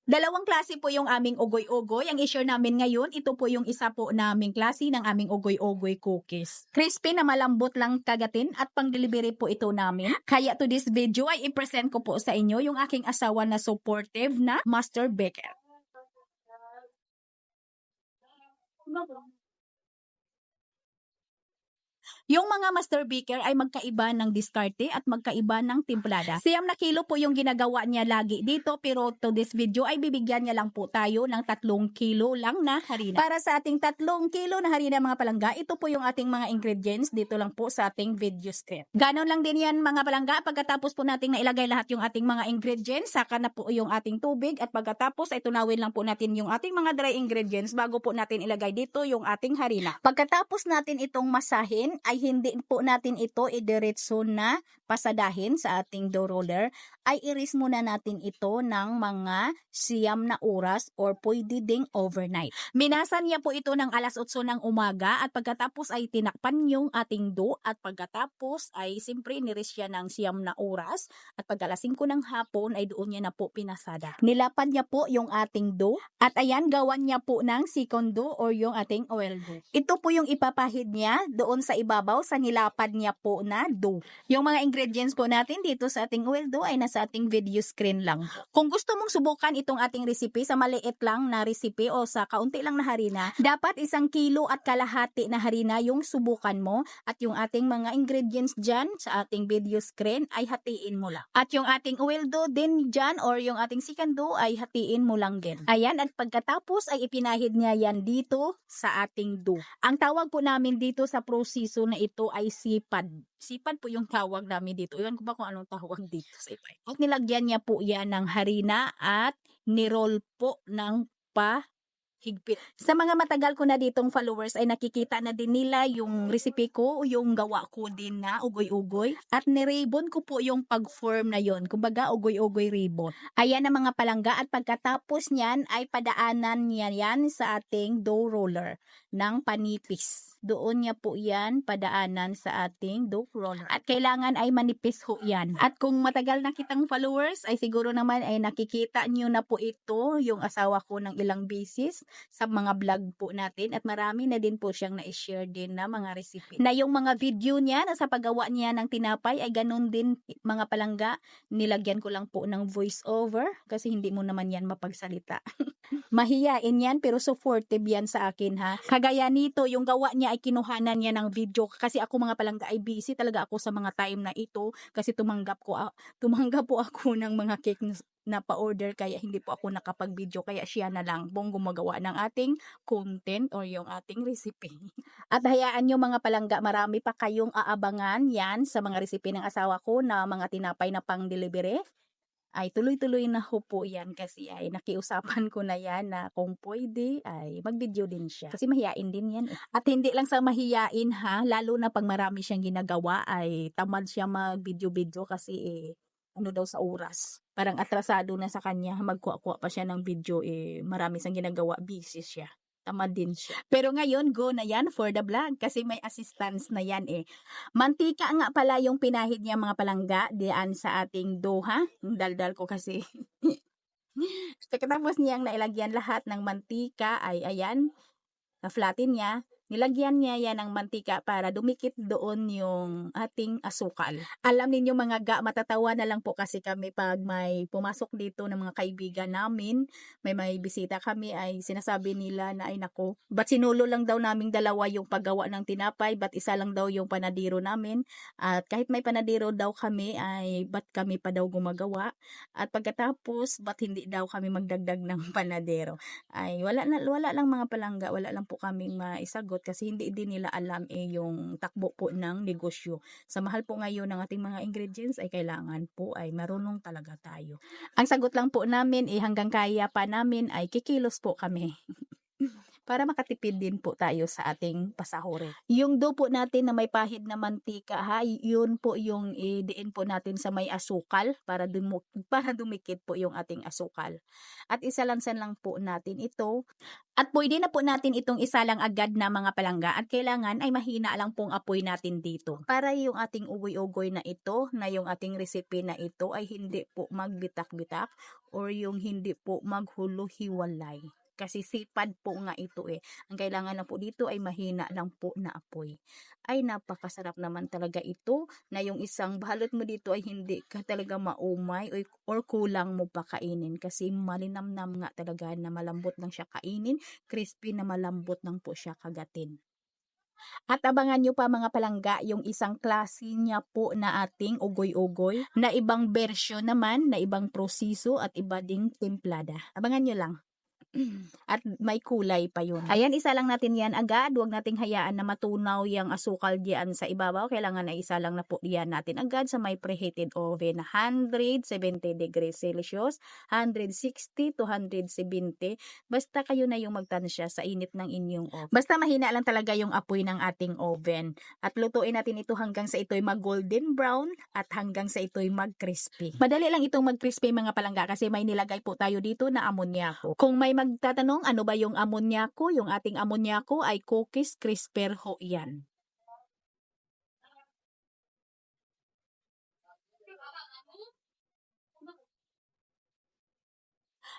Dalawang klase po yung aming ugoy-ugoy. Ang i-share namin ngayon, ito po yung isa po naming klase ng aming ugoy-ugoy cookies. Crispy na malambot lang kagatin at pang-delivery po ito namin. Kaya to this video ay i-present ko po sa inyo yung aking asawa na supportive na master baker. Yung mga master baker ay magkaiba ng diskarte at magkaiba ng timplada. Siyam na kilo po yung ginagawa niya lagi dito, pero to this video ay bibigyan niya lang po tayo ng 3 kilo lang na harina. Para sa ating 3 kilo na harina mga palangga, ito po yung ating mga ingredients dito lang po sa ating video script. Ganon lang din yan mga palangga. Pagkatapos po nating nailagay lahat yung ating mga ingredients, saka na po yung ating tubig at pagkatapos ay tunawin lang po natin yung ating mga dry ingredients bago po natin ilagay dito yung ating harina. Pagkatapos natin itong masahin ay hindi po natin ito idiretso na pasadahin sa ating dough roller, ay iris muna natin ito ng mga 9 na oras or pwede ding overnight. Minasan niya po ito ng alas 8 ng umaga at pagkatapos ay tinakpan yung ating dough at pagkatapos ay simpre niris siya ng 9 na oras at pag alas 5 ng hapon ay doon niya na po pinasada. Nilapad niya po yung ating dough at ayan gawan niya po ng second dough or yung ating oil dough. Ito po yung ipapahid niya doon sa ibabaw sa nilapad niya po na dough. Yung mga ingredients po natin dito sa ating oil dough ay nasa ating video screen lang. Kung gusto mong subukan itong ating recipe sa maliit lang na recipe o sa kaunti lang na harina, dapat 1 kilo at kalahati na harina yung subukan mo at yung ating mga ingredients dyan sa ating video screen ay hatiin mo lang. At yung ating oil dough din dyan or yung ating second dough ay hatiin mo lang din. Ayan, at pagkatapos ay ipinahid niya yan dito sa ating dough. Ang tawag po namin dito sa proseso na ito ay sipad. Sipad po yung tawag namin dito. Iwan ko ba kung anong tawag dito sa iba. At nilagyan niya po yan ng harina at niroll po ng higpit. Sa mga matagal ko na ditong followers ay nakikita na din nila yung recipe ko, yung gawa ko din na ugoy-ugoy. At ni-ribbon ko po yung pag-form na yon. Kumbaga ugoy-ugoy ribbon. Ayan ang mga palangga at pagkatapos niyan ay padaanan niya yan sa ating dough roller ng panipis. Doon niya po yan padaanan sa ating dough roller. At kailangan ay manipis ho yan. At kung matagal na kitang followers ay siguro naman ay nakikita nyo na po ito yung asawa ko ng ilang beses sa mga vlog po natin at marami na din po siyang na-share din na mga recipe. Na yung mga video niya na sa paggawa niya ng tinapay ay ganun din mga palangga. Nilagyan ko lang po ng voice over kasi hindi mo naman yan mapagsalita. Mahiyain yan pero supportive yan sa akin ha. Kagaya nito yung gawa niya ay kinuhanan niya ng video kasi ako mga palangga ay busy talaga ako sa mga time na ito kasi tumanggap po ako ng mga cake na pa-order kaya hindi po ako nakapag-video kaya siya na lang pong gumagawa ng ating content or yung ating recipe. At hayaan nyo mga palangga, marami pa kayong aabangan yan sa mga recipe ng asawa ko na mga tinapay na pang-delivery. Ay tuloy-tuloy na ho po yan kasi ay nakiusapan ko na yan na kung pwede ay mag-video din siya. Kasi mahiyain din yan eh. At hindi lang sa mahiyain ha, lalo na pag marami siyang ginagawa ay tamad siya mag-video-video kasi ano daw sa oras. Parang atrasado na sa kanya, magkuha-kuha pa siya ng video marami siyang ginagawa, busy siya. Tamad din siya. Pero ngayon, go na yan for the vlog kasi may assistance na yan eh. Mantika nga pala yung pinahid niya mga palangga diyan sa ating dough ha. Daldal ko kasi. Pagkatapos niyang nailagyan lahat ng mantika ay ayan, na-flatten niya. Nilagyan niya yan ng mantika para dumikit doon yung ating asukal. Alam ninyo mga ga, matatawa na lang po kasi kami pag may pumasok dito ng mga kaibigan namin, may bisita kami ay sinasabi nila na ay nako, ba't sinulo lang daw naming dalawa yung paggawa ng tinapay, ba't isa lang daw yung panadiro namin, at kahit may panadiro daw kami ay ba't kami pa daw gumagawa, at pagkatapos ba't hindi daw kami magdagdag ng panadero. Ay wala lang mga palangga, wala lang po kaming maisagot kasi hindi din nila alam yung takbo po ng negosyo. Sa mahal po ngayon ng ating mga ingredients ay kailangan po ay marunong talaga tayo. Ang sagot lang po namin hanggang kaya pa namin ay kikilos po kami. para makatipid din po tayo sa ating pasahurin. Yung dough po natin na may pahid na mantika ha, yun po yung idiin po natin sa may asukal para dumikit po yung ating asukal. At isalansan lang po natin ito. At pwede na po natin itong isalang agad na mga palangga at kailangan ay mahina lang pong apoy natin dito. Para yung ating ugoy-ugoy na ito, na yung ating recipe na ito ay hindi po magbitak-bitak or yung hindi po maghulo-hiwalay. Kasi sipad po nga ito eh. Ang kailangan lang po dito ay mahina lang po na apoy. Ay napakasarap naman talaga ito na yung isang balot mo dito ay hindi ka talaga maumay or kulang mo pa kainin. Kasi malinamnam nga talaga na malambot lang siya kainin, crispy na malambot lang po siya kagatin. At abangan nyo pa mga palangga yung isang klase niya po na ating ugoy-ugoy na ibang version naman, na ibang proseso at iba ding templada. Abangan nyo lang. At may kulay pa yun. Ayan, isa lang natin yan agad. Huwag nating hayaan na matunaw yung asukal diyan sa ibabaw. Kailangan na isa lang na po yan natin agad sa may preheated oven na 170 degrees Celsius, 160 to 170. Basta kayo na yung magtansya sa init ng inyong oven. Basta mahina lang talaga yung apoy ng ating oven. At lutuin natin ito hanggang sa ito'y mag-golden brown at hanggang sa ito'y mag-crispy. Madali lang itong mag-crispy mga palangga kasi may nilagay po tayo dito na amonyako. Kung may magtatanong ano ba yung amonyako, yung ating amonyako ay cookies crisper ho yan.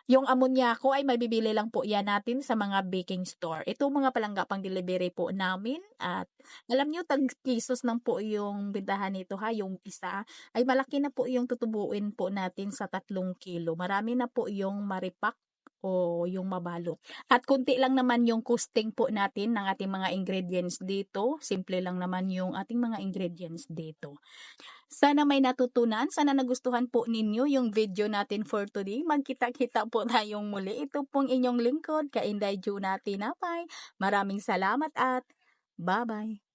Yung amonyako ay mabibili lang po yan natin sa mga baking store. Ito mga palangga pang delivery po namin at alam nyo tag-pesos lang po yung bintahan nito ha, yung isa ay malaki na po yung tutubuin po natin sa 3 kilo. Marami na po yung maripak o yung mabalot. At kunti lang naman yung costing po natin ng ating mga ingredients dito. Simple lang naman yung ating mga ingredients dito. Sana may natutunan, sana nagustuhan po ninyo yung video natin for today. Magkita-kita po tayong muli. Ito pong inyong lingkod, Kainday Junati Napay. Maraming salamat at bye-bye.